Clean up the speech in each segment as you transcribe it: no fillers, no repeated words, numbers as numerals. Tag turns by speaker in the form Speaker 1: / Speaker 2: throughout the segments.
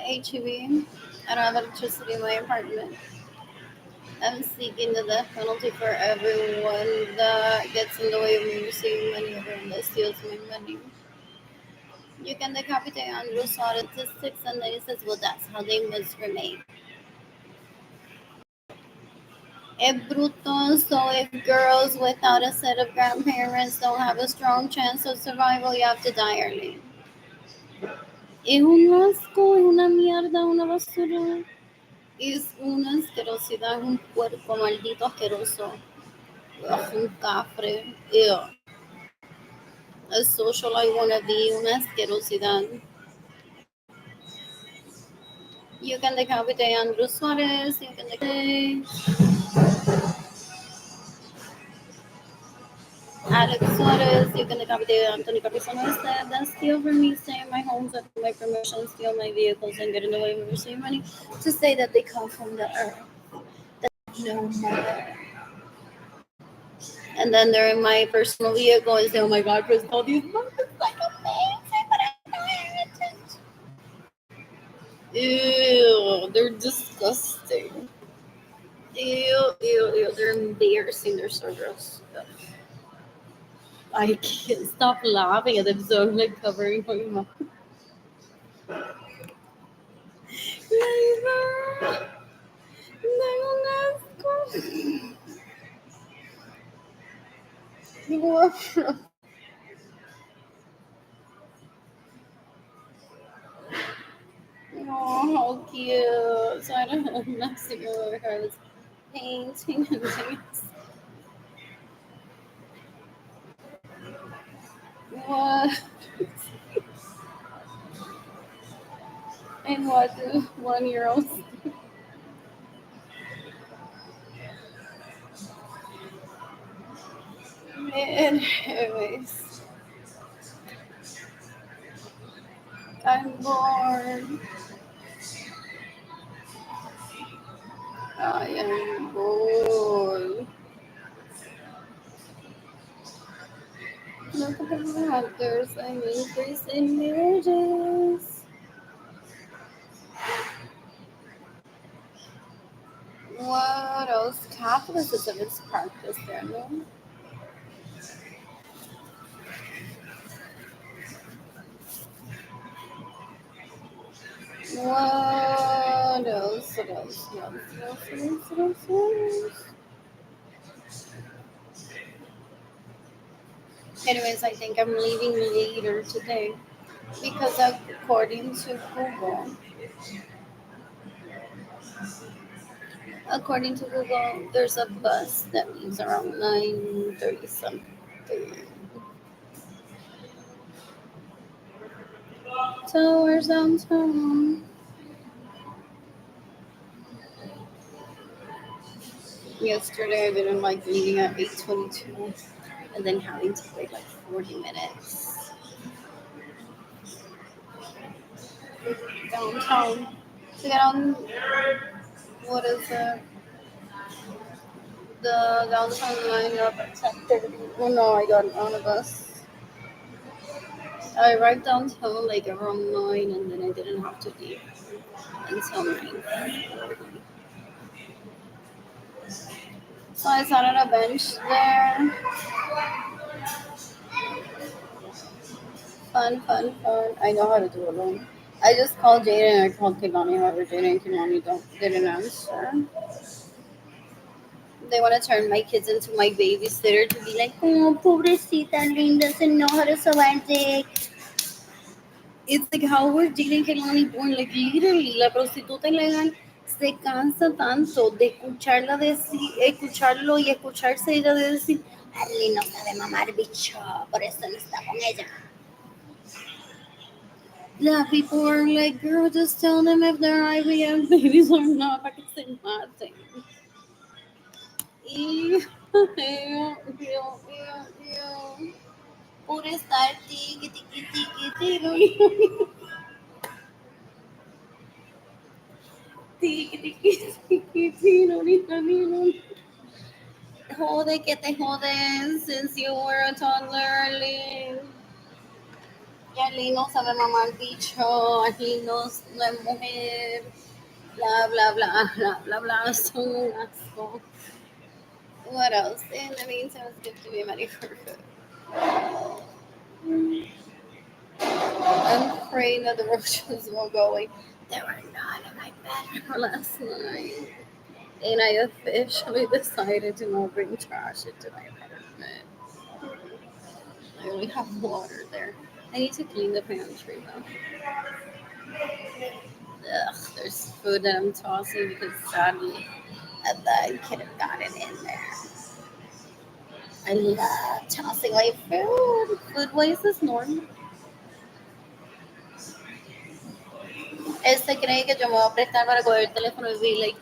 Speaker 1: HEB. I don't have electricity in my apartment. I'm seeking the death penalty for everyone that gets in the way of me receiving money, everyone that steals my money. You can decapitate Andrew statistics, and then he says, well, that's how they must remain. Bruto, so if girls without a set of grandparents don't have a strong chance of survival, you have to die early. Es un asco, es una mierda, una basura. Es una asquerosidad, es un puerco maldito asqueroso. Ugh, un cafre. Ew. A social I wanna be, una asquerosidad. You can decapitate Andrew Suarez, you can decapitate Alex Suarez, you can decapitate Anthony Capizano instead. Then steal from me, stay in my homes, and my permission, steal my vehicles, and get in the way of receiving money to say that they come from the earth. That's no more. And then they're in my personal vehicle and say, oh my god, Chris, all these books is like amazing, but I'm tired. Ew, they're disgusting. Ew, ew, ew, they're embarrassing, they're so gross. I can't stop laughing at them, so I'm like covering my mouth. Laser, tengo un asco. Oh, how cute. So I don't know, Mexico over here was painting and things. What? And what do 1-year-olds do? And anyways, I'm bored. I am bored. Look at the map. There's an increase in marriages. What else? Catholicism is practiced there, no? What else? What else? What else? What else? What else? What else? What else? Anyways, I think I'm leaving later today because according to Google, there's a bus that leaves around 9:30 something towards downtown. Yesterday, I didn't like leaving at 8:22 and then having to wait like 40 minutes downtown to get on. What is it? The downtown line up at 10:30. Oh no, I got on a bus. I arrived downtown like around 9 and then I didn't have to leave until 9:40. So I sat on a bench there. Fun, fun, fun. I know how to do it alone. I just called Jaden and I called Kehlani. However, Jaden and Kehlani didn't answer. They want to turn my kids into my babysitter to be like, oh, pobrecita, Lynn doesn't know how to survive it. It's like how were Jaden and Kehlani born? Like literally, la prostituta ilegal se cansa tanto de escucharla decir, escucharlo y escucharse ella de decir, Arly no sabe mamar bicho, por eso no está con ella. Yeah, people are like, girl, just tell them if they're IVF babies or not. I can say nothing. Ew, ew, ew, ew. Put estar tiki tiki tiki tiki tiki tiki tiki tiki. Jode que te joden since you were a toddler early. Y Arlene no sabe mamar bicho, Arlene no es mujer, blah, blah, blah, blah, blah, blah, son un asco. What else? In the meantime, it's good to be ready for food. I'm afraid that the roaches will go away. There were none in my bedroom last night. And I officially decided to not bring trash into my apartment. I only have water there. I need to clean the pantry though. Ugh, there's food that I'm tossing because sadly I could have gotten in there. I love tossing away food. Food waste is normal. Él se cree que yo me voy a prestar para coger el teléfono y be like,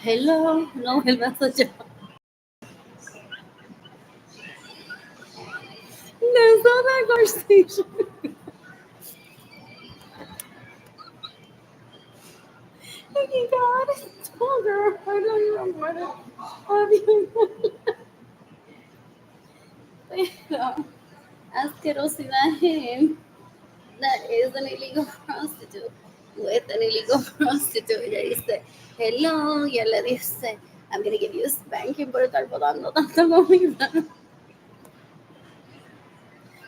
Speaker 1: hello, no vuelvas allá. There's no that conversation. Oh my God, I told her I don't even want to have you. Pero asquerosidad him that is an illegal prostitute with an illegal prostitute. Ella dice, hello, y él le dice, I'm gonna give you a spanking por estar botando tanta comida.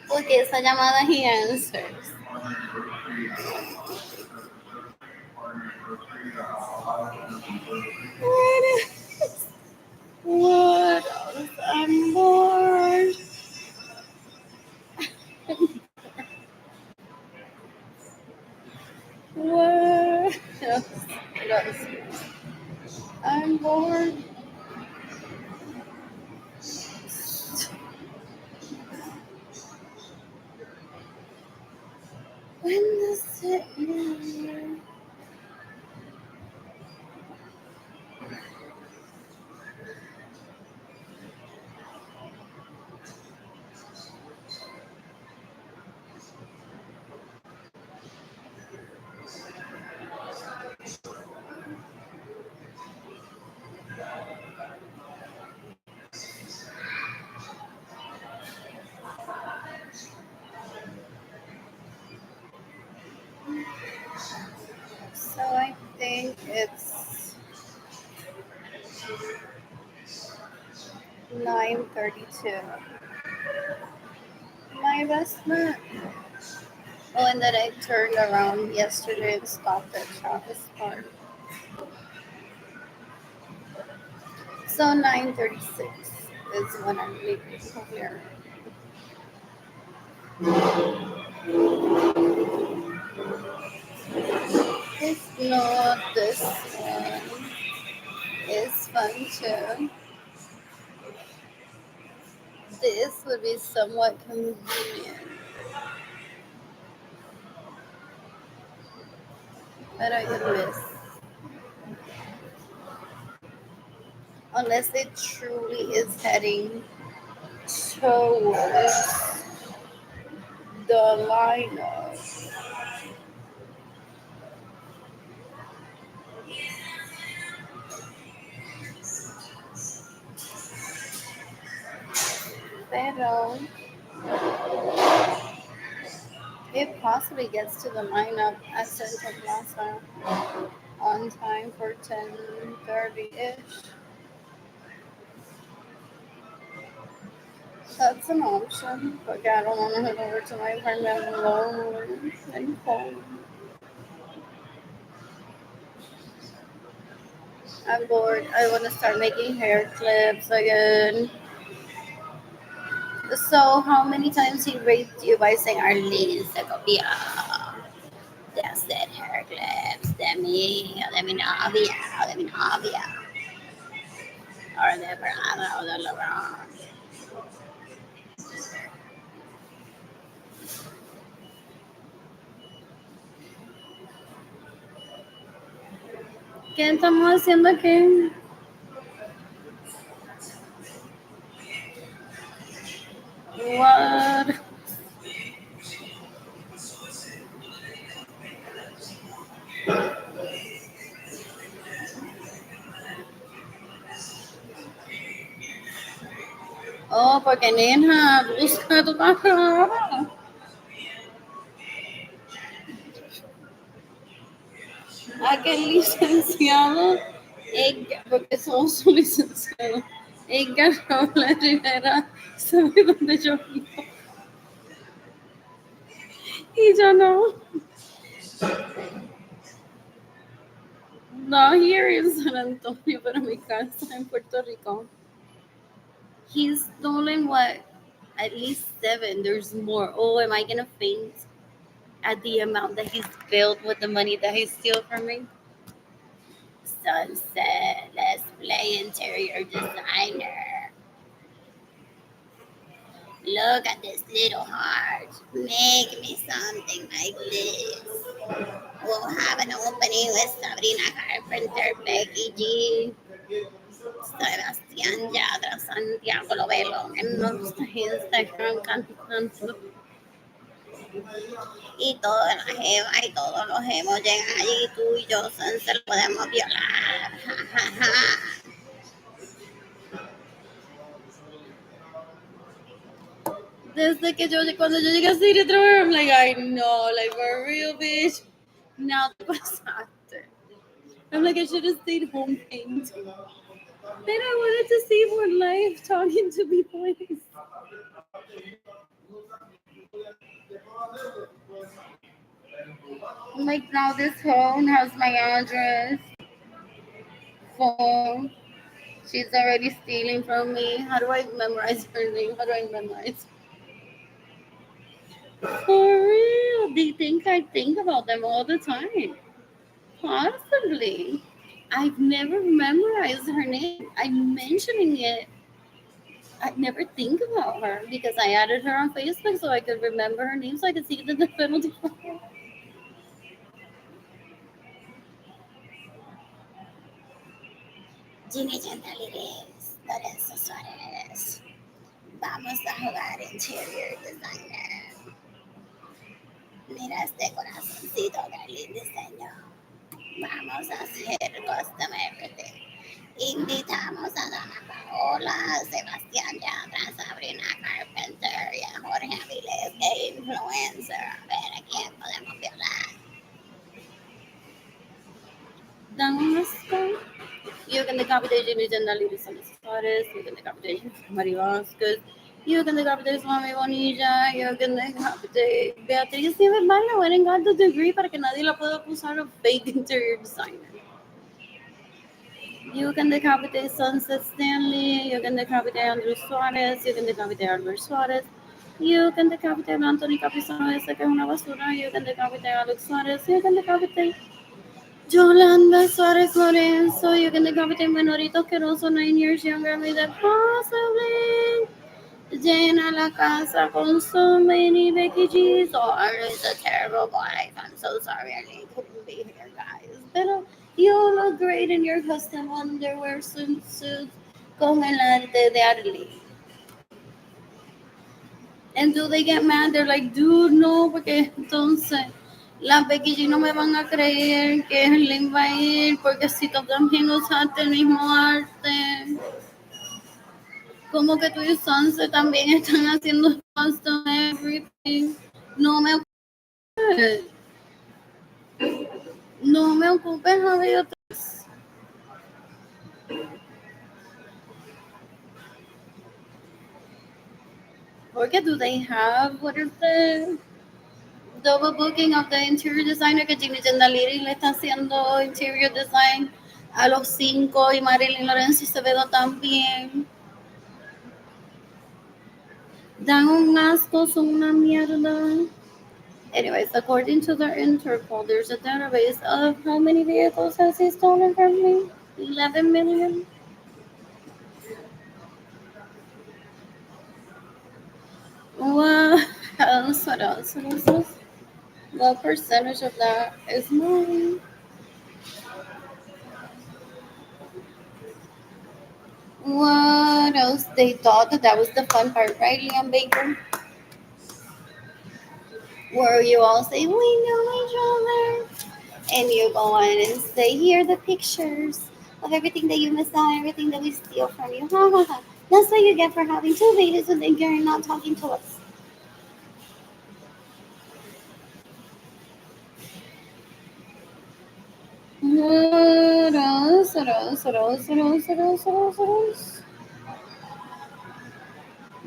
Speaker 1: Porque esa llamada he answers. What else? I'm bored. What else? What else? I'm bored. When does it end? So I think it's 9:32. My best man. Oh, and then I turned around yesterday and stopped at Travis Park. So 9:36 is when I'm leaving from here. If not, this one is fun too. This would be somewhat convenient. But I would miss. Unless it truly is heading towards the lineup. Pero it possibly gets to the lineup at Central Plaza on time for 10:30-ish. That's an option, but yeah, I don't want to head over to my apartment alone and cold. I'm bored. I want to start making hair clips again. So, how many times he raped you by saying Arlene Segovia? That's it, hair clips. Let me novia, let me novia. Or the Prada or the LeBron. ¿Qué estamos haciendo aquí? What? Oh, porque nena, busca tu carro. que el licenciado porque somos su licenciado, Edgar Raúl Rivera sabe dónde yo vivo. Y yo no. Not here in San Antonio, pero mi casa en Puerto Rico. He's stolen what? At least 7. There's more. Oh, am I gonna faint at the amount that he's filled with the money that he steals from me? Sunset, let's play interior designer. Look at this little heart. Make me something like this. We'll have an opening with Sabrina Carpenter, Becky G, Sebastián Yadra, Santiago Lovelo en nuestra Instagram cantando. Y todas las gemas y todos los hemos llegan allí, tú y yo se lo podemos violar. Ja, ja, ja. Desde que cuando yo llegué a City Trevor, I'm like, I know, like, for real, bitch. Now te pasaste. I'm like, I should have stayed home painting. Then I wanted to see more life talking to people. Like, now this phone has my address, phone. She's already stealing from me. How do I memorize her name? How do I memorize? For real, they think I think about them all the time. Possibly. I've never memorized her name. I'm mentioning it. I never think about her because I added her on Facebook so I could remember her name so I could see the penalty for her. Jimmy Gentilides, Lorenzo Suárez. Vamos a jugar interior designer. Mira este corazoncito de lindo diseño. Vamos a hacer custom everything. Invitamos a Dana Paola, Sebastián Yatra, Sabrina Carpenter y a Jorge Avilés, que influencer. A ver a quién podemos violar. Dan un asco. You can decapitate Jimmy Gentilides Suárez. You can decapitate Mari Vázquez. You can decapitate Swami Bonilla. You can decapitate Beatriz Nieves Baila. Went and got the degree para que nadie la pueda acusar of fake interior designer. You can decapitate Sunset Stanley. You can decapitate Andrew Suárez. You can decapitate Albert Suárez. You can decapitate Anthony Capizano, ese que es una basura. You can decapitate Alex Suárez. You can decapitate Yolanda Suárez Lorenzo. You can decapitate Menorito Queroso, 9 years younger than me, that possibly llena la casa con so many Becky G's. Oh, it's a terrible life. I'm so sorry I couldn't be here, guys. Pero you look great in your custom underwear swimsuit con el arte de Arlie. And do they get mad? They're like, dude, no, porque entonces las Becky G no me van a creer que Lynn va a ir porque si tú también usaste el mismo arte. Como que tú y Sunset también están haciendo custom everything. No me ocupes. No me ocupes, Javier. Porque do they have, what is the double booking of the interior designer que Jimmy Gentilides le está haciendo interior design a los 5 y Marilyn Lorenzo Acevedo también? Dan un asco, son una mierda. Anyways, according to the Interpol, there's a database of how many vehicles has he stolen from me? 11 million? What else? What else? What else? What percentage of that is mine? What else? They thought that was the fun part, right, Liam Baker? Where you all say, we know each other. And you go on and say, here are the pictures of everything that you miss out, everything that we steal from you. Ha ha ha. That's what you get for having 2 babies and then you're not talking to us. What else? What else? What else? What else? What else? What else? What else?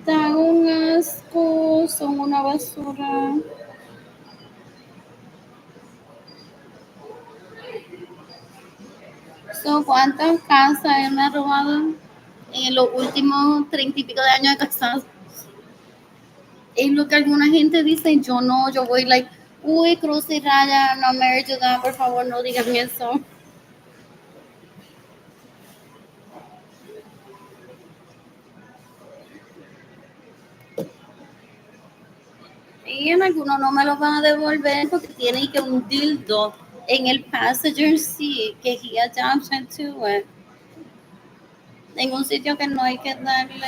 Speaker 1: Dan un asco, son una basura. So, ¿cuántas casas él me ha robado en los últimos 30 y pico de años de casados? Es lo que alguna gente dice, yo no, yo voy like, uy, cruz y raya, no me ayuda, por favor, no digan eso. Y en algunos no me lo van a devolver porque tiene que un dildo en el passenger seat que he adapted to it. En un sitio que no hay que darle,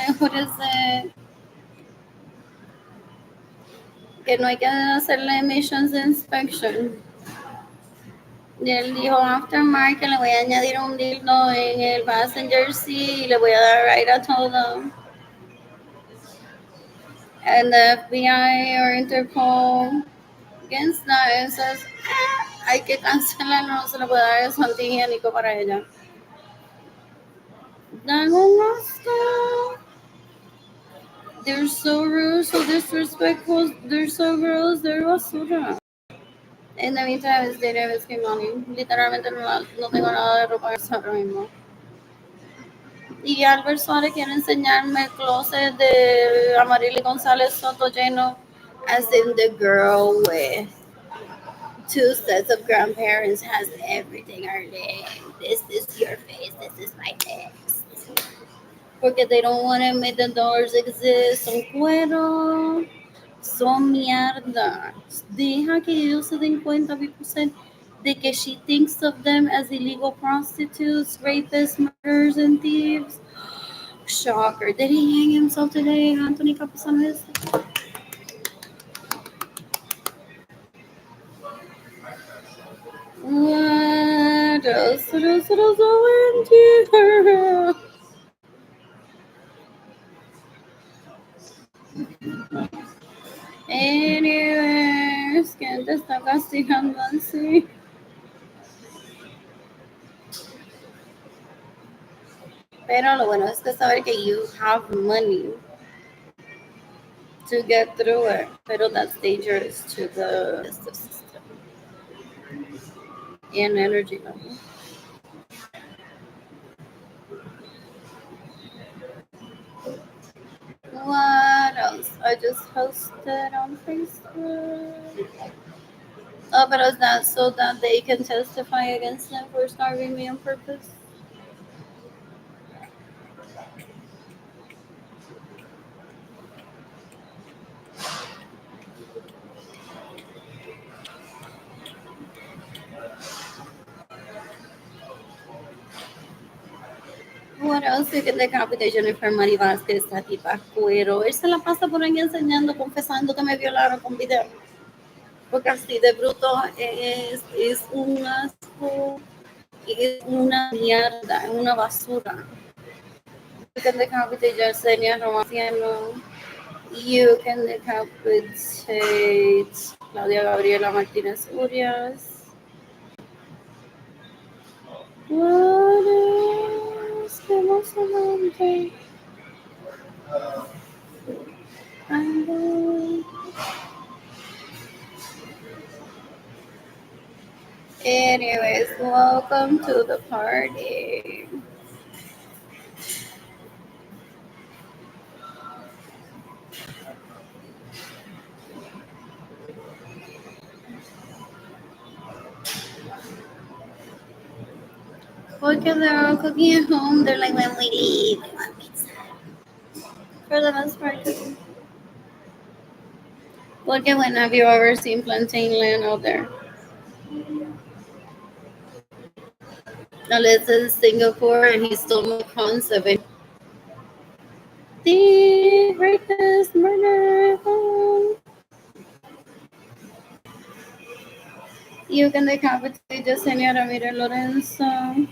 Speaker 1: que no hay que hacerle emissions inspection. Y él dijo aftermarket, le voy a añadir un dildo en el passenger seat y le voy a dar right a todo. And the FBI or Interpol against that says, hay que cancelarlo, no se le puede dar eso antihigiénico para ella. Dan un asco. They're so rude, so disrespectful, they're so gross, they're basura. En the meantime, it's dating is money. Literalmente no tengo nada de ropa ahora mismo. Y Albert Suárez quiere enseñarme el closet de Amarili González Soto lleno, as in the girl with 2 sets of grandparents has everything already. This is your face, this is my text. Porque they don't want to make the doors exist. Son cuero, son mierda. Deja que ellos se den cuenta, because de que she thinks of them as illegal prostitutes, rapists, murderers, and thieves. Shocker. Did he hang himself today, Anthony Capasanes? What else? What else? What else? OMG. Anyways, ¿quién te está castigando así? Pero lo bueno es que saber que you have money to get through it. Pero that's dangerous to the digestive system and energy level. What else? I just posted on Facebook. Oh, but is that so that they can testify against them for starving me on purpose? What else? You can decapitation enfermar Vázquez, esta tipa cuero. Él se la pasa por ahí enseñando, confesando que me violaron con video. Porque así de bruto es un asco, es una mierda, es una basura. You can decapitate Yesenia Romaciano. You can decapitate Claudia Gabriela Martínez Urias. What else? ¿Qué más adelante? Anyways, welcome to the party. Porque they're all cooking at home. They're like, when we leave, we want pizza. For the most part, cooking. Porque when have you ever seen plantain land out there? Unless it's Singapore and he stole my concept. Thief, rapist, murder. You can decapitate Yesenia Ramirez Lorenzo.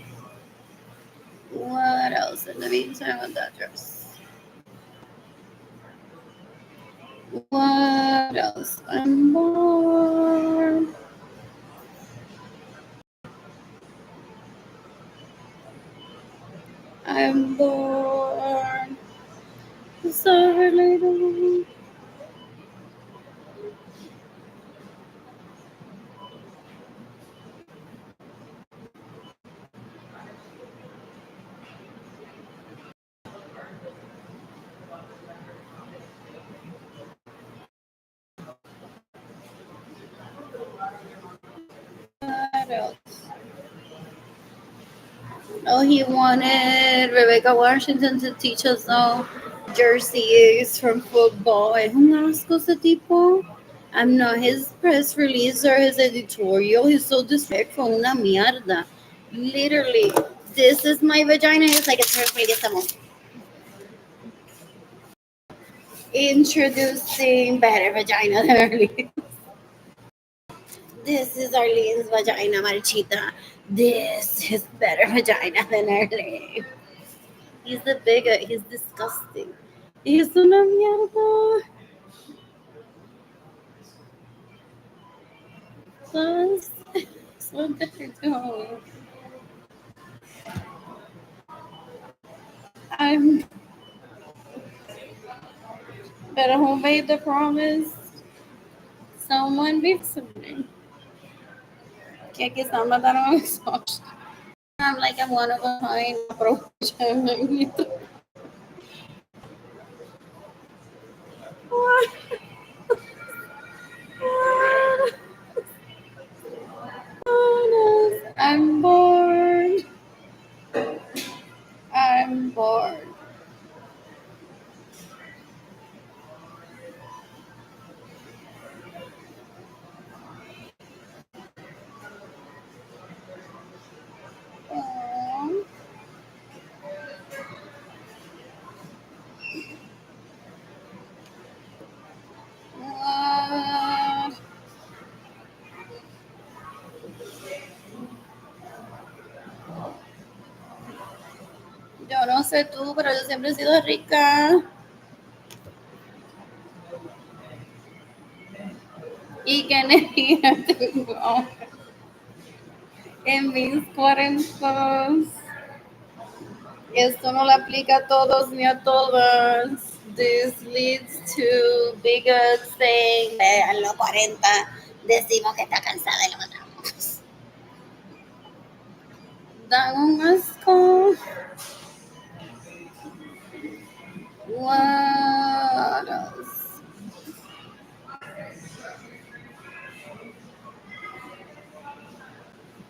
Speaker 1: What else in the meantime of that dress? What else? I'm bored. I'm bored. So relatable. What else? Oh, he wanted Rebecca Washington to teach us all jerseys from football. Es un asco ese tipo. I'm not his press release or his editorial. He's so disrespectful. Una mierda. Literally, this is my vagina. It's like it's perfect. Estamos introducing better vagina than Arlene. This is Arlene's vagina, Marchita. This is better vagina than Arlene. He's a bigot. He's disgusting. Es una mierda. Plus, what they're doing. I'm better who made the promise. Someone be listening. Que quizá mataron a mis ojos. I'm like I'm one of a kind. Aprovechan. What? Oh, no. I'm bored. I'm bored. Aw. What? Yo no sé tú, pero yo siempre he sido rica. ¿Y qué energía tengo en mis cuarentos? Esto no le aplica a todos ni a todas. This leads to bigots saying a los 40 decimos que está cansada y lo matamos. Dan un asco. What else?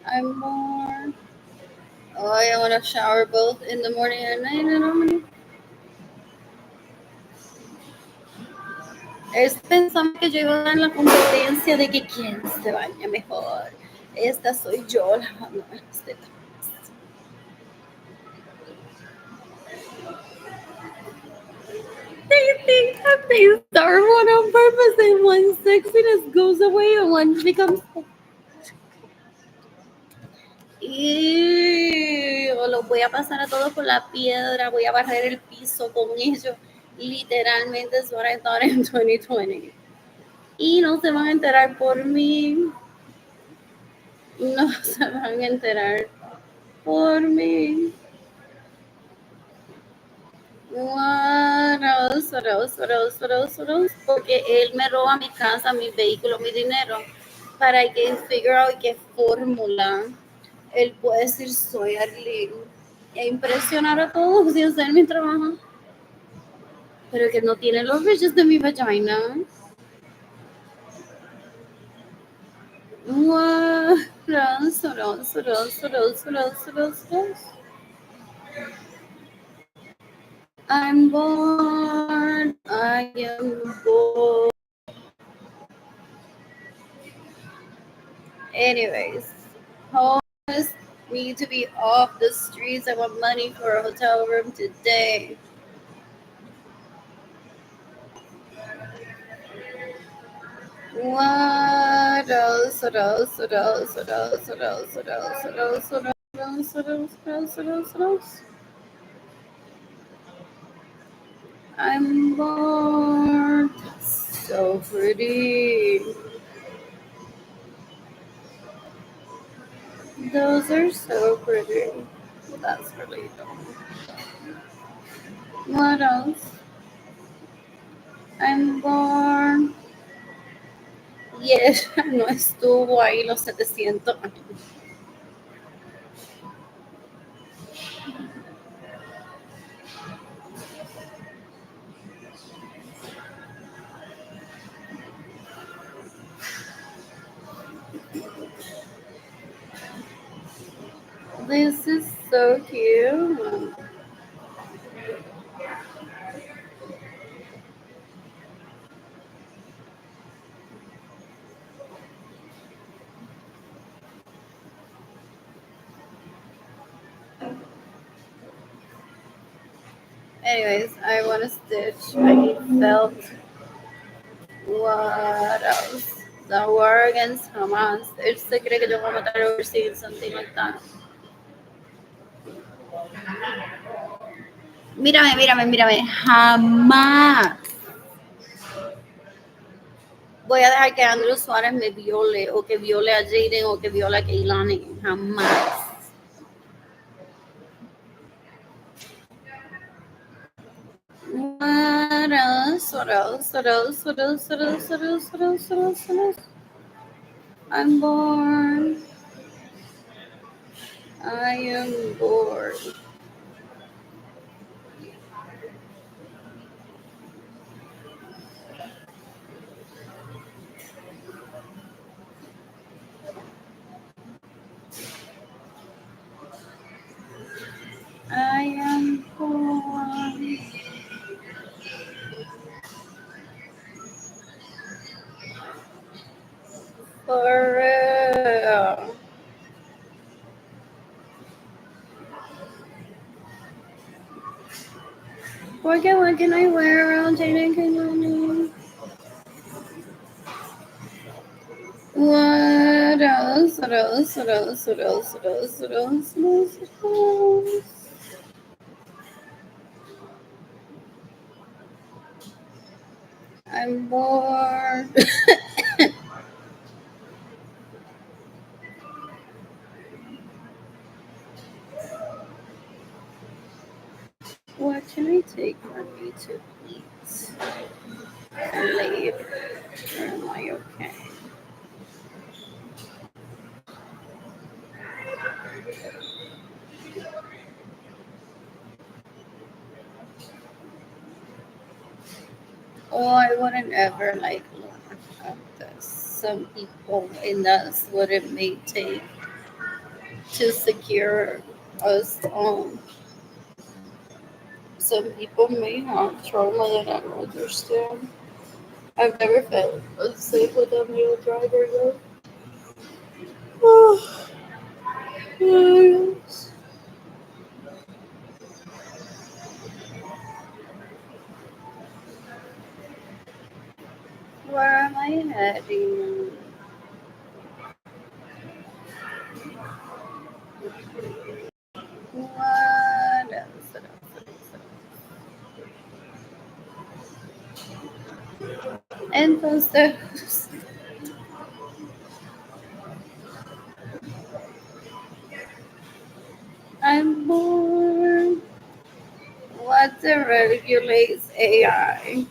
Speaker 1: I'm bored. Oh, I want to shower both in the morning and night. I don't Es pensando que yo iba a dar la competencia de que quién se baña mejor. Esta soy yo lavando las tetas. They think that they starve one on purpose and one sexiness goes away and one becomes. Y los voy a pasar a todos por la piedra, voy a barrer el piso con ellos. Literalmente es what I thought in 2020. Y no se van a enterar por mí. No se van a enterar por mí. What else, what else, what else, what else, what else? Porque él me roba mi casa, mi vehículo, mi dinero. Para que figure out qué fórmula él puede decir soy Arlene e impresionar a todos y hacer mi trabajo. Pero que no tiene los brillos de mi vagina. What else, what else, what else, what else, what else, what else, what else? I'm bored. I am bored. Anyways, homeless need to be off the streets. I want money for a hotel room today. What else? What else? What else? What else? What else? What else? What else? What else? What else? What else? What else? What else? What else? I'm bored. So pretty. Those are so pretty. That's really dumb. What else? I'm born. Yes, no estuvo ahí los 700 años. This is so cute. Anyways, I want to stitch. I felt. What else? The war against Hamas. Él se cree que yo voy a matar overseas, something like that. Mírame, mírame, mírame. Jamás voy a dejar que Andrew Suárez me viole o que viole a Jaden o que viole a Keilani. Jamás. What else? What else? What else? What else? What else? What else? What else? What else? What else? I'm bored. I am bored. I am bored. For real. What can I wear around Jaden Keilani? What else? What else? What else? What else? What else? What else? What else? What else? I'm bored. What can I take for me to eat later? Am I okay? Oh, I wouldn't ever like laugh at this. Some people in us what it may take to secure us. Some people may have trauma that I don't understand. I've never felt unsafe with a male driver though. Oh, yes. Where am I heading? What else? What else? What else? Entonces, I'm bored. What regulates AI?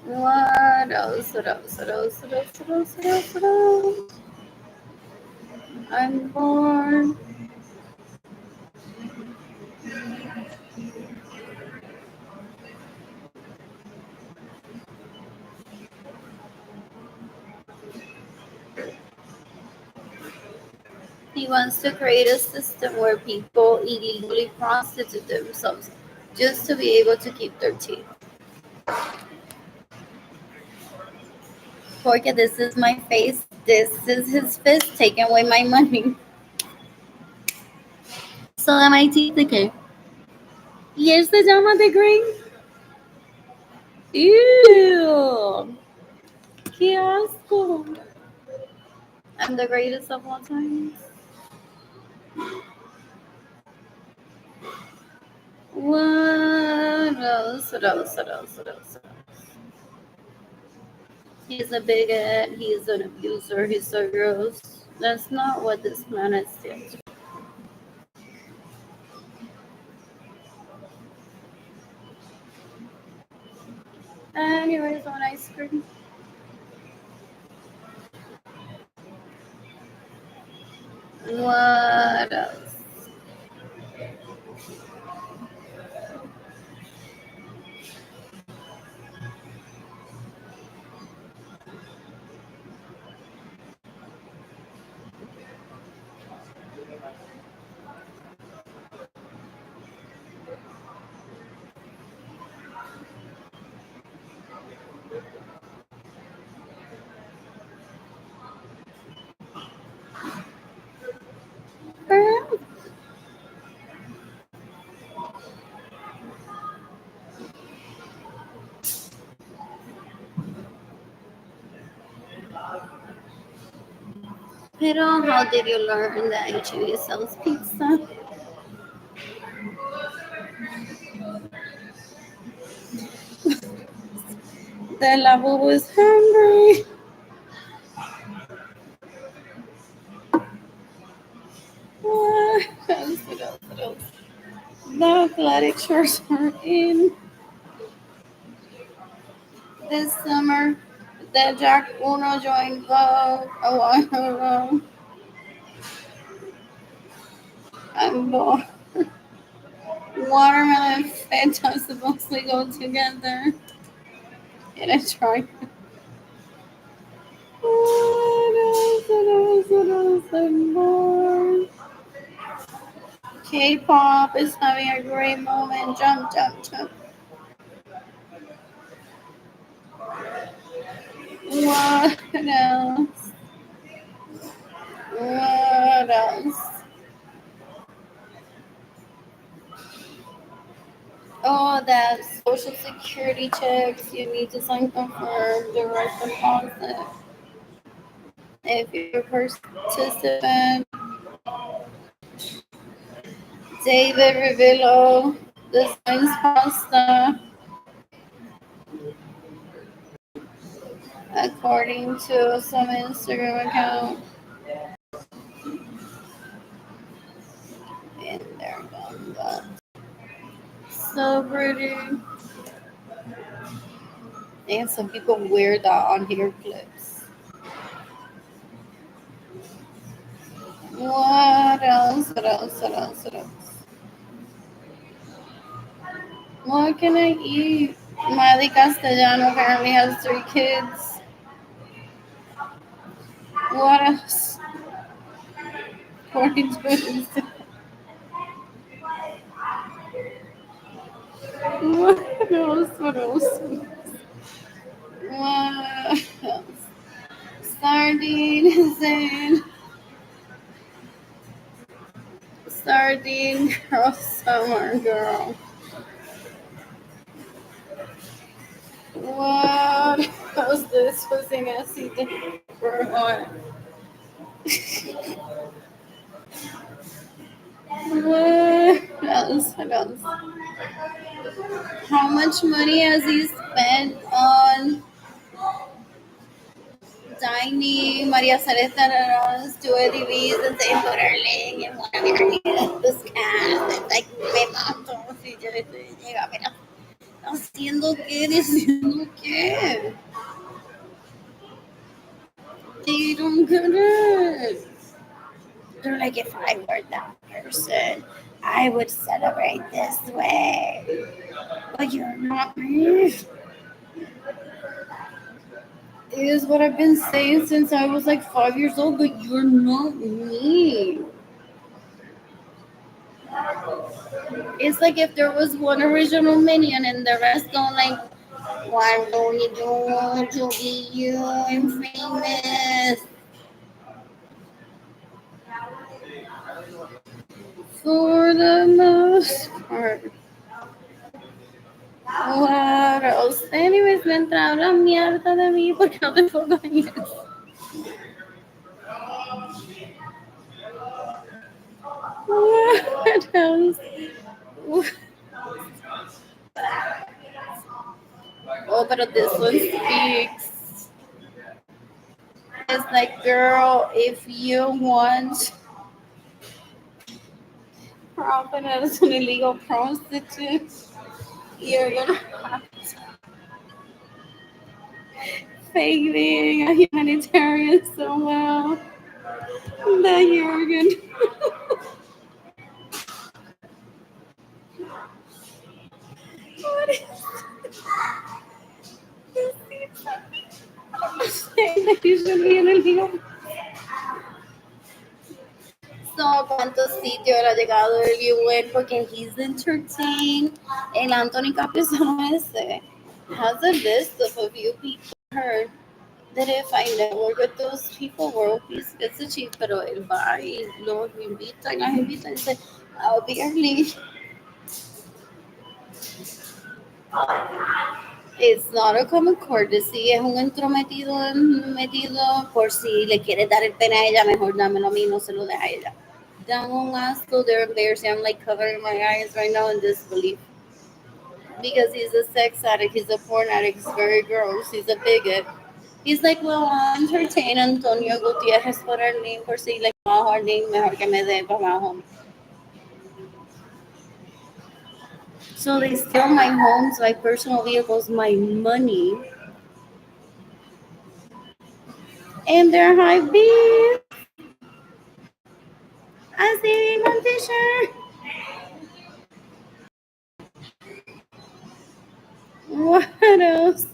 Speaker 1: What else? What else? What else? What else? What else? What else? What else? I'm bored. He wants to create a system where people illegally prostitute themselves just to be able to keep their teeth. Porque this is my face, this is his fist taking away my money. So that my teeth decay. Y él se llama The Green. Ew. Qué asco. I'm the greatest of all time. What else? What else? What else? What else? He's a bigot. He's an abuser. He's so gross. That's not what this planet stands for. Anyways, on ice cream. What else? Pero how did you learn that HEB sells pizza? The labo was hungry. What else? The athletic shorts are in this summer. The Jack Uno joined Vogue a while ago. I'm bored. Watermelon and Fanta supposedly go together. And I tried. I'm bored. K-pop is having a great moment. Jump, jump, jump. What else? What else? Oh, that social security checks. You need to sign up for direct deposit. If you're a participant, David Revillo designs pasta according to some Instagram account. And they're done. So pretty. And some people wear that on hair clips. What else? What else? What else? What else? What can I eat? Miley Castellano apparently has 3 kids. What else? According to Instagram. What else? What else? What else? Sardine in. Sardine girl summer girl. What else? This was in SC for what? What else? What else? How much money has he spent on dining Maria Celeste to a DVs and saying Sterling and whatever this cast? It's like me mato si yo llega, pero haciendo qué, diciendo qué. They don't get it. They're like, if I were that person, I would celebrate this way. But you're not me. It is what I've been saying since I was like 5 years old, but you're not me. It's like if there was one original minion and the rest don't like, what do we do to be you and famous? For the most part. What else? Anyways, me entra la mierda de mí porque no te pongo ahí. What else? Oh, but this one speaks. like, girl, if you want profit as an illegal prostitute, you're gonna have fake being a humanitarian so well that you're gonna. What is saying that you should be an illegal. So, ¿a cuántos sitios él ha llegado el UN? Porque he's entertained. El Anthony Capizano ese has a list of a few people heard that if I network with those people, world peace gets achieved. Pero él va y los invita y las invita y dice, I'll be early. It's not a common courtesy, es un entrometido metido por si le quieres dar el pene a ella, mejor dámelo a mí, no se lo deja a ella. Dan un asco, they're embarrassing. I'm like covering my eyes right now in disbelief. Because he's a sex addict, he's a porn addict, he's very gross, he's a bigot. He's like, well, I'll entertain Antonio Gutierrez por el name, por si le bajo el name, mejor que me dé para abajo. So they steal my homes, my personal vehicles, my money. And they're high beef. I see one Fisher. What else?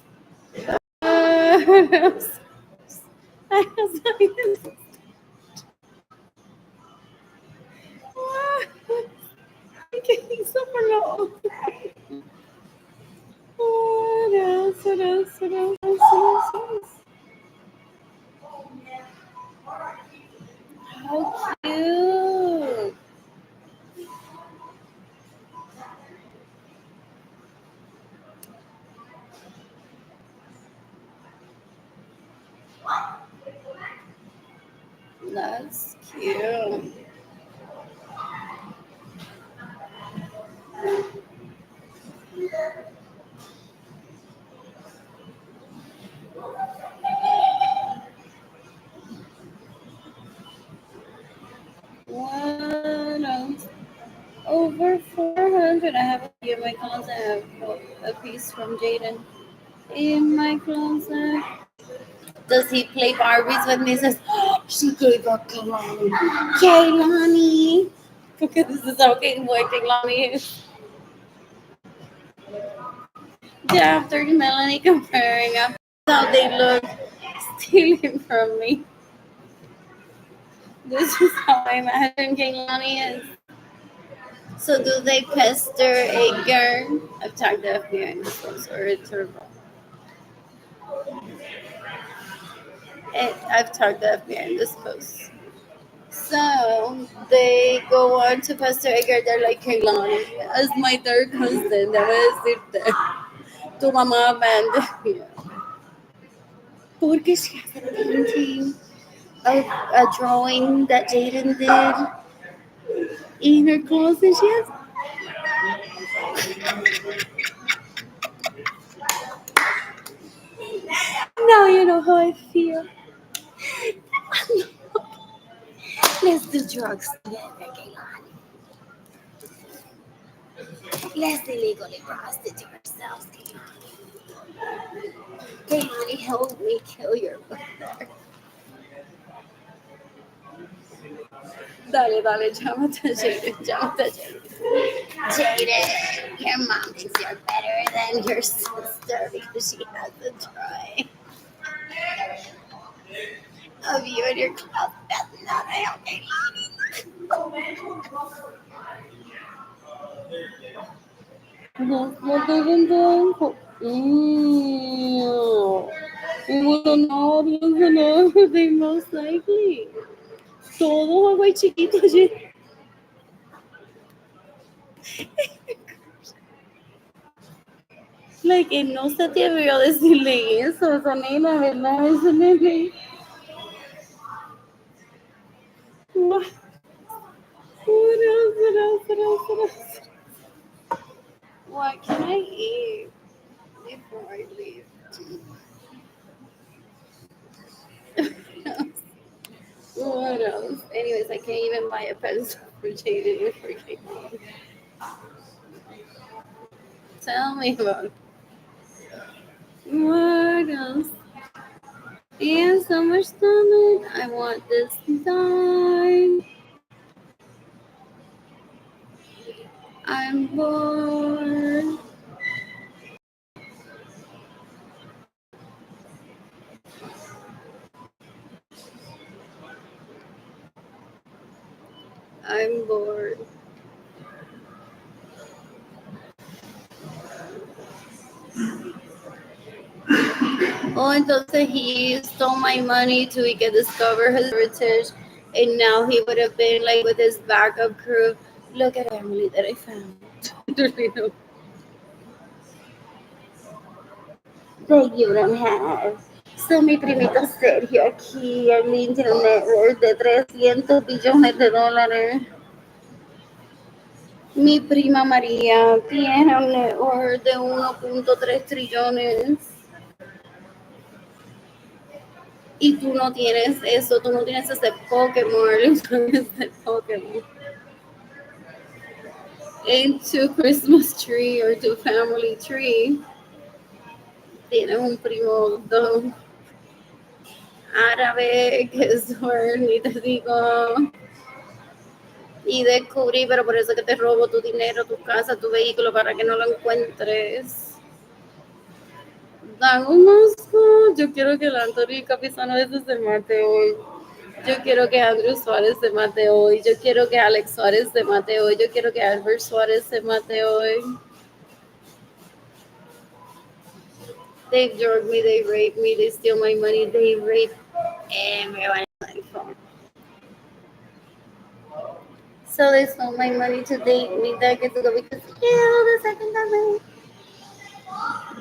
Speaker 1: What else? I was like, what? I'm getting super low. What else? What else? What else? What else? How cute. That's cute. What else? Over 400. I have a few in my closet. I have a piece from Jaden in my closet. Does he play Barbies with me? He says, oh, she gave up Kaylani. Kaylani. Because this is how Kaylani is. Yeah, after Melanie comparing up how they look stealing from me. This is how I imagine Kaylani is. So do they pester Edgar? I've tagged the FBI in this one, so it's horrible. I've tagged the FBI in this post. So they go on to Pastor Edgar. They're like, Kaylani, as my third cousin, debo decirte, tu mamá abandoned you. Porque she has a painting of a drawing that Jaden did in her closet. She has. Now you know how I feel. Let's do drugs together, Kaylani. Let's illegally prostitute ourselves, Kaylani. Kaylani, help me kill your brother. Dale, dale, llámate a Jaden, llámate a Jaden. Jaden, your mom thinks you're better than your sister because she has a drawing of you in your closet. That's not okay. That's what they've been doing for. It was an audience and everything, most likely. Todo güey chiquito, like, no se te atrevió a decirle eso, esa nena, ¿verdad? Esa nena. What else, what else, what else, what else? What can I eat before I leave? What else? Anyways, I can't even buy a pencil for Jaden before he came. Tell me about it. What else? And so much stomach. I want this done. I'm bored. I'm bored. Oh, entonces he stole my money to he could discover his heritage, and now he would have been like with his backup crew. Look at Emily that I found. That you don't have. So mi primito Sergio aquí, el internet worth de 300 billones de dólares. Mi prima María tiene un net worth de 1.3 trillones. Y tú no tienes eso, tú no tienes ese Pokémon, tú no tienes ese Pokémon. And to Christmas tree or to family tree, tienes un primo árabe que es ni te digo. Y descubrí, pero por eso que te robo tu dinero, tu casa, tu vehículo, para que no lo encuentres. Dan un asco. Yo quiero que el Anthony Capizano ese se mate hoy. Yo quiero que Andrew Suárez se mate hoy. Yo quiero que Alex Suárez se mate hoy. Yo quiero que Albert Suárez se mate hoy. They drug me, they rape me, they steal my money, they rape everyone on my phone. So they stole my money to date me. That gets to go because the second time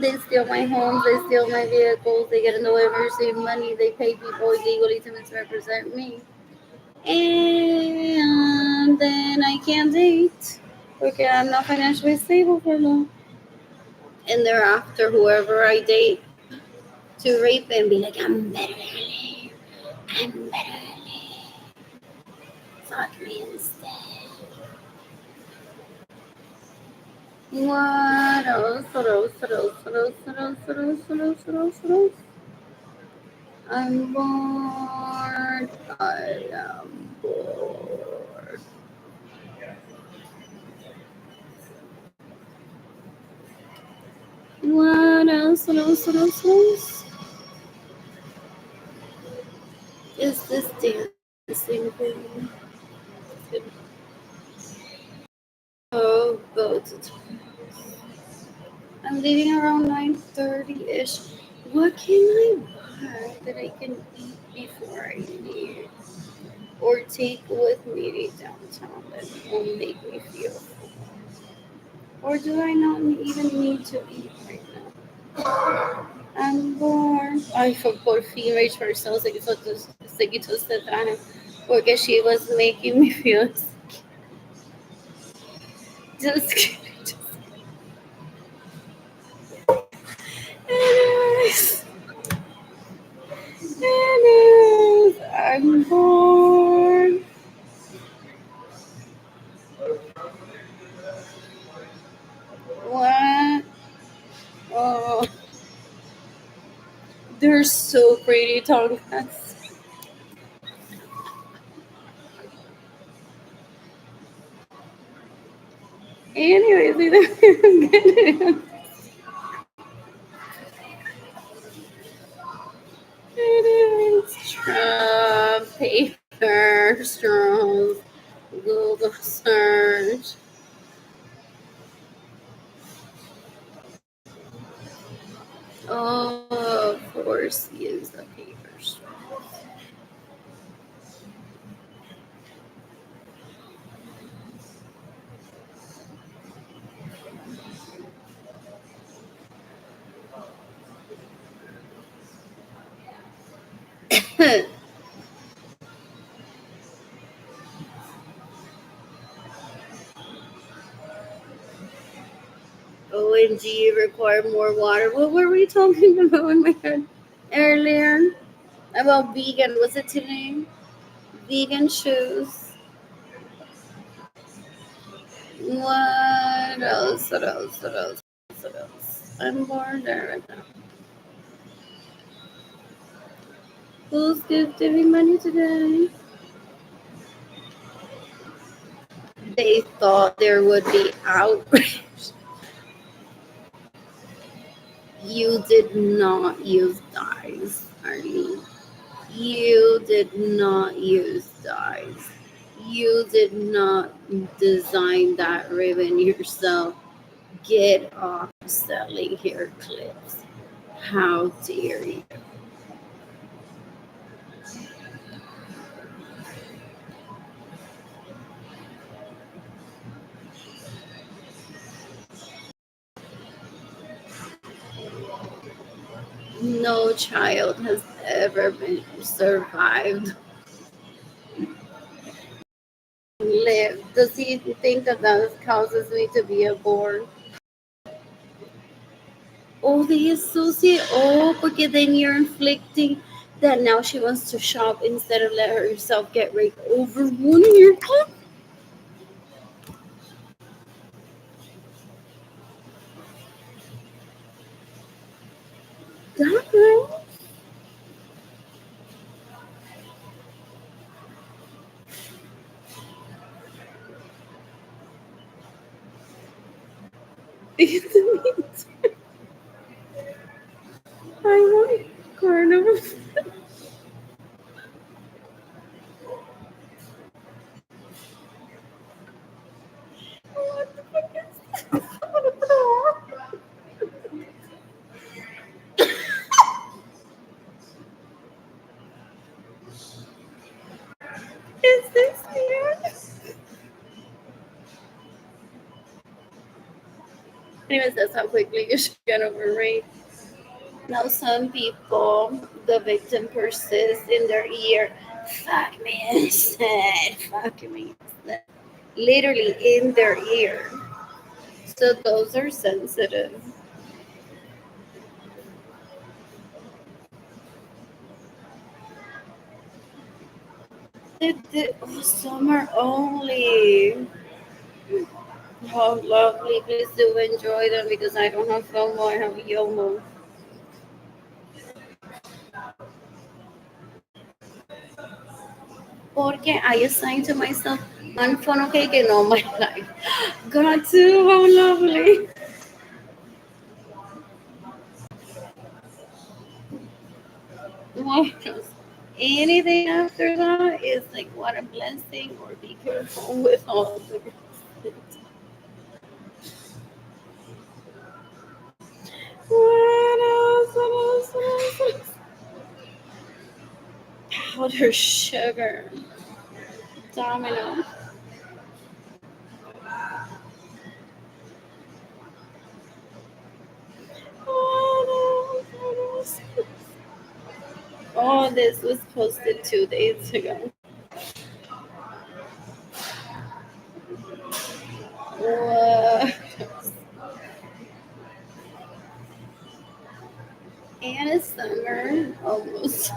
Speaker 1: they steal my homes, they steal my vehicles, they get in the way of receiving money, they pay people illegally to misrepresent me. And then I can't date because I'm not financially stable for long. And thereafter, whoever I date to rape and be like, I'm better than you. I'm better than you. Fuck me instead. What else? What else? What else? What else? What else? What else? What else? What else? What else? I'm bored. I am bored. What else? What else? What else? What else? Is this dancing thing? Oh, go to. I'm leaving around 9:30-ish. What can I buy that I can eat before I leave? Or take with me downtown that will make me feel full? Or do I not even need to eat right now? I'm bored. Ay, por fin Rachel se quitó este traje porque she was making me feel sick. Just kidding. Anyways. I'm bored. What? Oh, they're so pretty, Tonkas. Anyways, paper, straws, Google search. Oh, of course, use the paper straw. OMG, require more water. What were we talking about in my head earlier? About vegan. What's it today? Vegan shoes. What else? What else? What else? What else? I'm bored there right now. Who's giving money today? They thought there would be outrage. You did not use dyes, Arlene. You did not use dyes. You did not design that ribbon yourself. Get off selling hair clips. How dare you? No child has ever been survived, lived. Does he think that that causes me to be born? Oh, they associate. Oh, porque then you're inflicting that now she wants to shop instead of let herself get raped over one of your clothes. That girl. It's me. I want carnival. What the fuck is that? Is this weird? Anyways, that's how quickly you should get over rape. Now, some people, the victim persists in their ear. Fuck me instead. Fuck me instead. Literally in their ear. So those are sensitive. Oh, summer only. How lovely. Please do enjoy them because I don't have FOMO, I have YOMO. Porque I assigned to myself one funnel cake in all my life. Got to, how lovely. What else? Anything after that is like what a blessing or be careful with all the what else? What else? What else? What else? Powdered sugar. Domino. What else? What else? Oh, this was posted 2 days ago. What? And it's summer almost.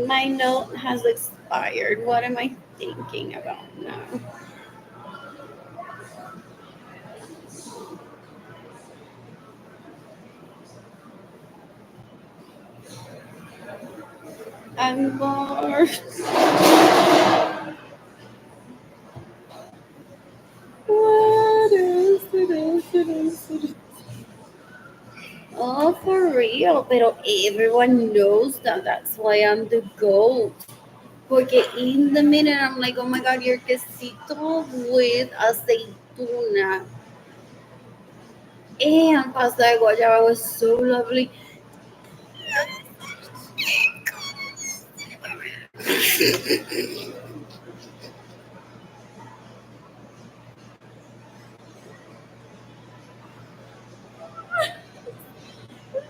Speaker 1: My note has expired. What am I thinking about now? I'm bored. What else? What else? What else? What else? Oh, for real. Pero everyone knows that. That's why I'm the GOAT. Porque in the minute I'm like, oh my god, your quesito with aceituna and pasta de guayaba was so lovely.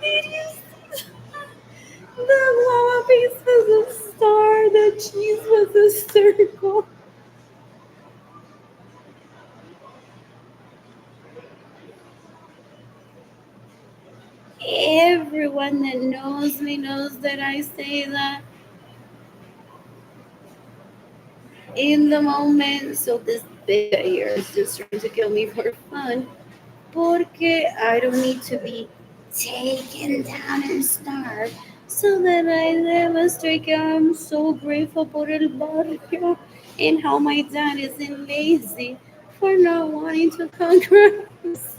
Speaker 1: Did you see the guava paste was a star, the cheese was a circle. Everyone that knows me knows that I say that in the moment. So this big here is just trying to kill me for fun. Porque I don't need to be taken down and starved. So that I demonstrate que I'm so grateful por el barrio and how my dad isn't lazy for not wanting to conquer us.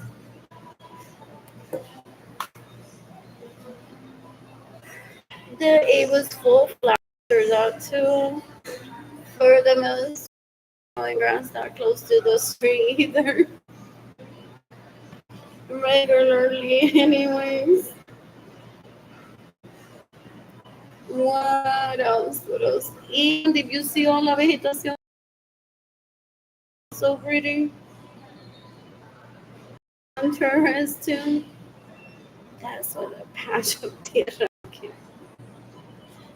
Speaker 1: It was full flowers out too. For the most, my ground's not close to the street either. Regularly, anyways. What else? What else? And if you see all la vegetación, so pretty. On tourist too. That's what a patch of tierra can.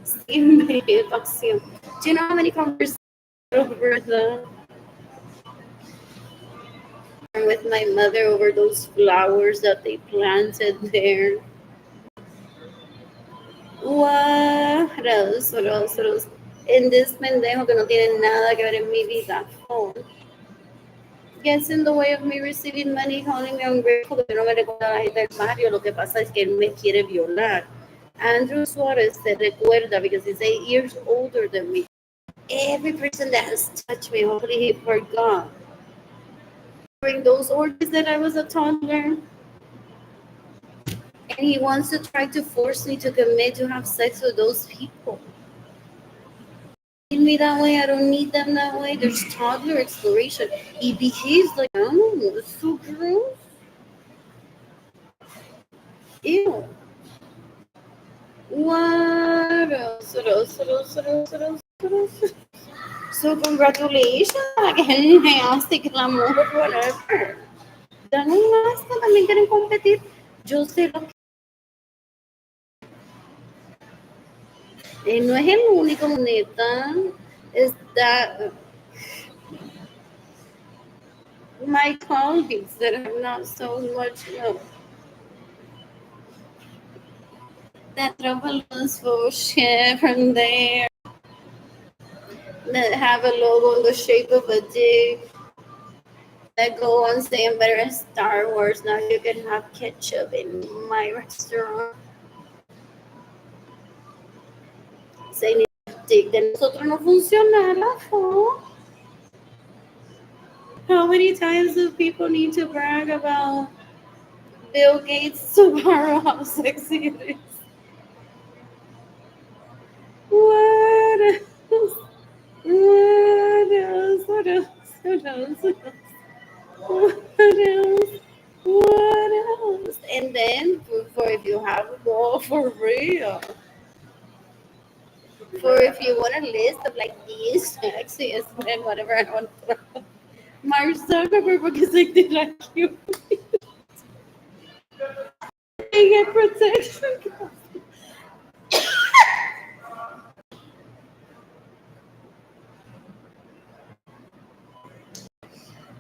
Speaker 1: Sin vegetación. Do you know how many conversations over the with my mother over those flowers that they planted there? What else? What else? What else? En this pendejo que no tiene nada que ver en mi vida. Phone gets in the way of me receiving money, calling me ungrateful, que no me recuerda a la gente del barrio. Lo que pasa es que él me quiere violar. Andrew Suarez se recuerda because he's 8 years older than me. Every person that has touched me, hopefully he forgot. During those orgies that I was a toddler, and he wants to try to force me to commit to have sex with those people. Me that way, I don't need them that way. There's toddler exploration. He behaves like animals. It's so gross. Ew. What else? What else? What else? What else? What else? What else? So congratulations a la gente hace que el amor, whatever. Dan un asco, también quieren competir. Yo sé lo que... no es el único, neta. Es that my colleagues that have not so much love. That Travelers for share from there that have a logo in the shape of a dick that go on saying better Star Wars. Now you can have ketchup in my restaurant. Saying dick de nosotros no funcionara. ¿No? How many times do people need to brag about Bill Gates tomorrow? How sexy it is. What else? What else? What else? What else? What else? What else? And then for if you have a goal for real. For if you want a list of like these sexiest men, whatever I want to throw. Mark Zuckerberg porque se te la cute. They get protection.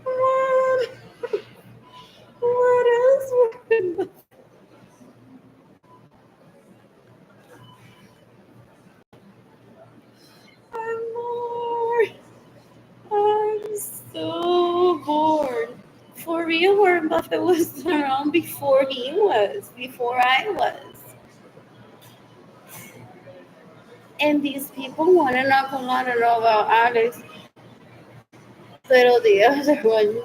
Speaker 1: What? What else? I'm bored. I'm so bored. For real, Warren Buffett was around before he was, before I was. And these people want to knock a lot of know about Alex, but the other ones,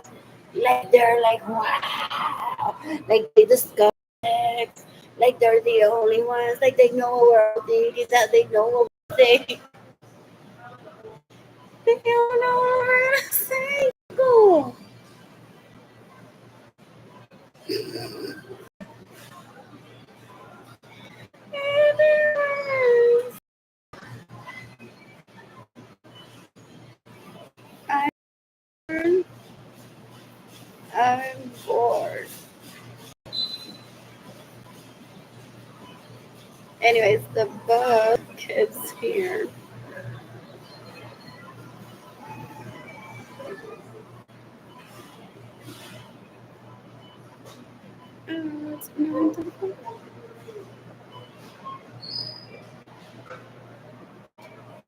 Speaker 1: like they're like, wow, like they discuss sex, like they're the only ones, like they know what we're thinking, that they know what we're saying. They don't know what we're gonna say. Go. Anyways, I'm I'm bored. Anyways, the book is here.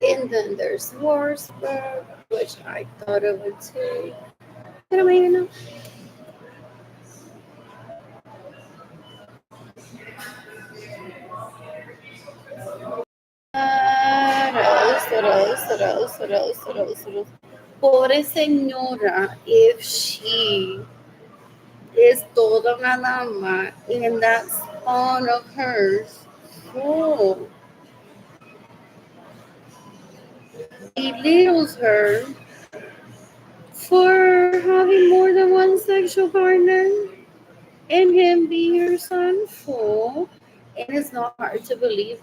Speaker 1: And then there's Warsburg, which I thought it would take. Pero maybe no. Pobre señora, if she is toda una dama and that spawn of hers, oh, belittles her for having more than one sexual partner and him being her son. Oh, and it's not hard to believe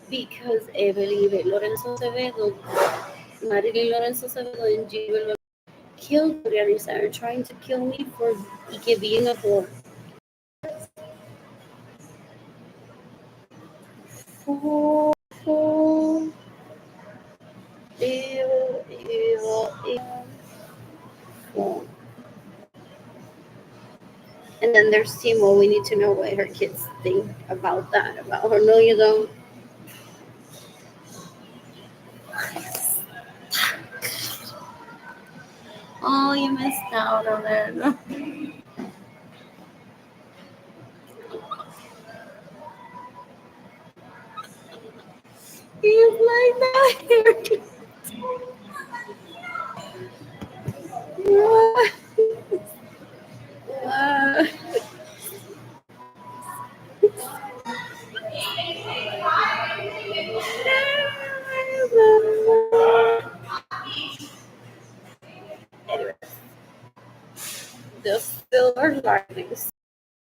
Speaker 1: because Evelyn Lorenzo Acevedo, Marilyn Lorenzo Acevedo, and Gilbert killed Gloria Steinberg, trying to kill me for being a whore. Evil, evil. And then there's Timo. We need to know what her kids think about that, about her. No, you don't. Oh, you missed out on it. He's like that. Anyway, the silver linings.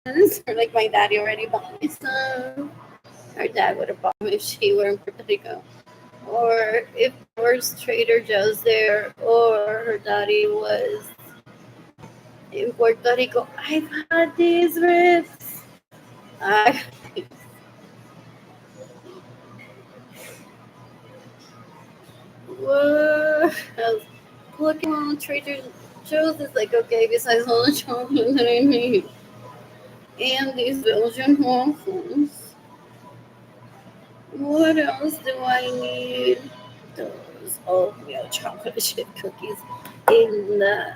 Speaker 1: Or like my daddy already bought me some. Her dad would have bought me if she were in Puerto Rico. Or if there was Trader Joe's there, or her daddy was in Puerto Rico. I've had these ribs. Whoa. Looking on Trader Joe's is like, okay, besides all the chocolate that I need. And these Belgian waffles. What else do I need? Those oatmeal chocolate chip cookies in the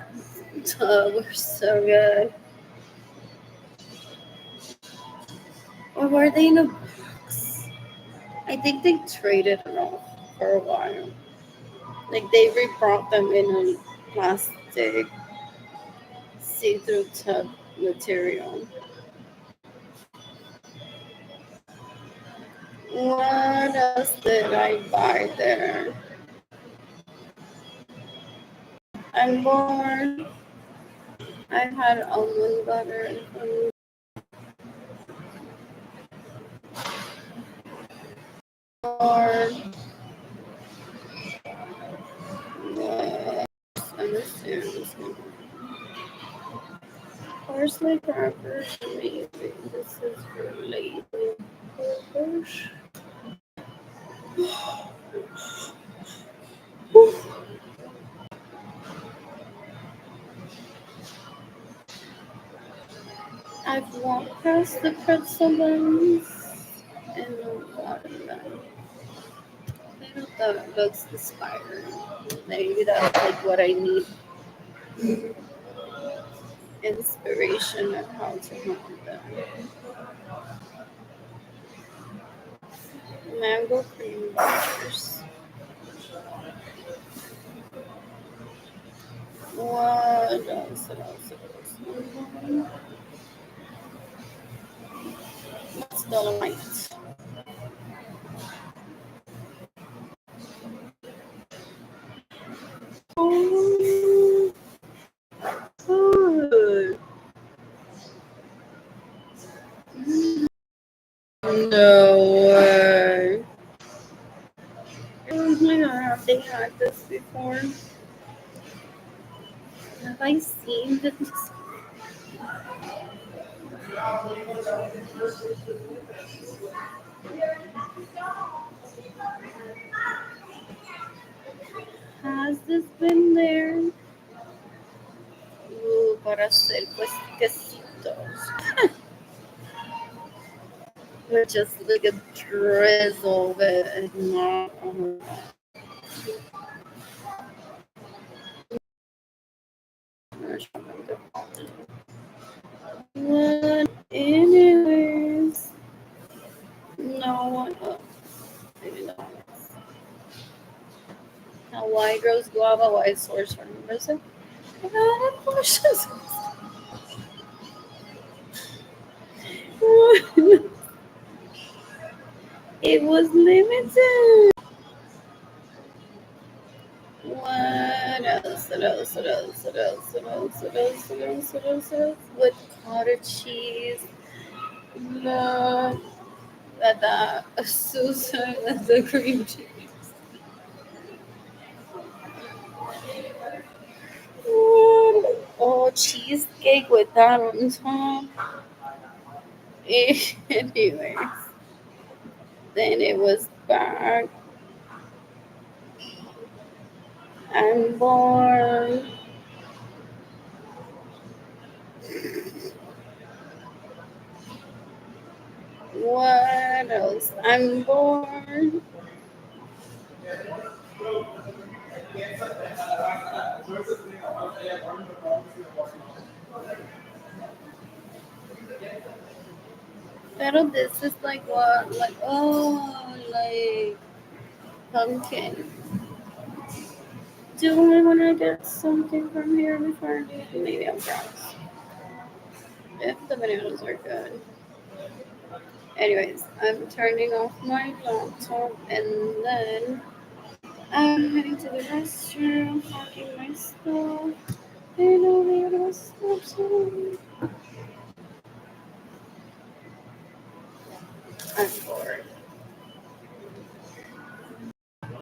Speaker 1: tub were so good. Or were they in a box? I think they traded it off for a while. Like they rebrought them in a plastic see-through tub material. What else did I buy there? I'm bored. I've had almond butter. Or parsley crackers, maybe this is for lazy purpose. I've walked past the pretzel buns and bought them. I don't thought it looks inspiring. Maybe that's like what I need. Inspiration of how to make them. Mango cream bars. What else? What's Dolomite? Oh, good. No way. Oh my god, have they had this before? Have I seen this? Has this been there? Para hacer pues quesitos. with just like a drizzle of it. Not, oh my gosh. But anyways, no one. Oh, maybe not. Now, why grows guava? Why is source from Brazil? It was limited. What else? What else? What else? What else? What else? What else? What else? What else? What else? With cottage cheese. No. That Susan and the cream cheese. What? Oh, cheesecake with that on top. Anyways, then it was back and born. What else? I'm born. Pero this is like what? Like, oh, like pumpkin. Do I want to get something from here before I leave? Maybe I'm gross. If the bananas are good. Anyways, I'm turning off my laptop and then I'm heading to the restroom, packing my stuff.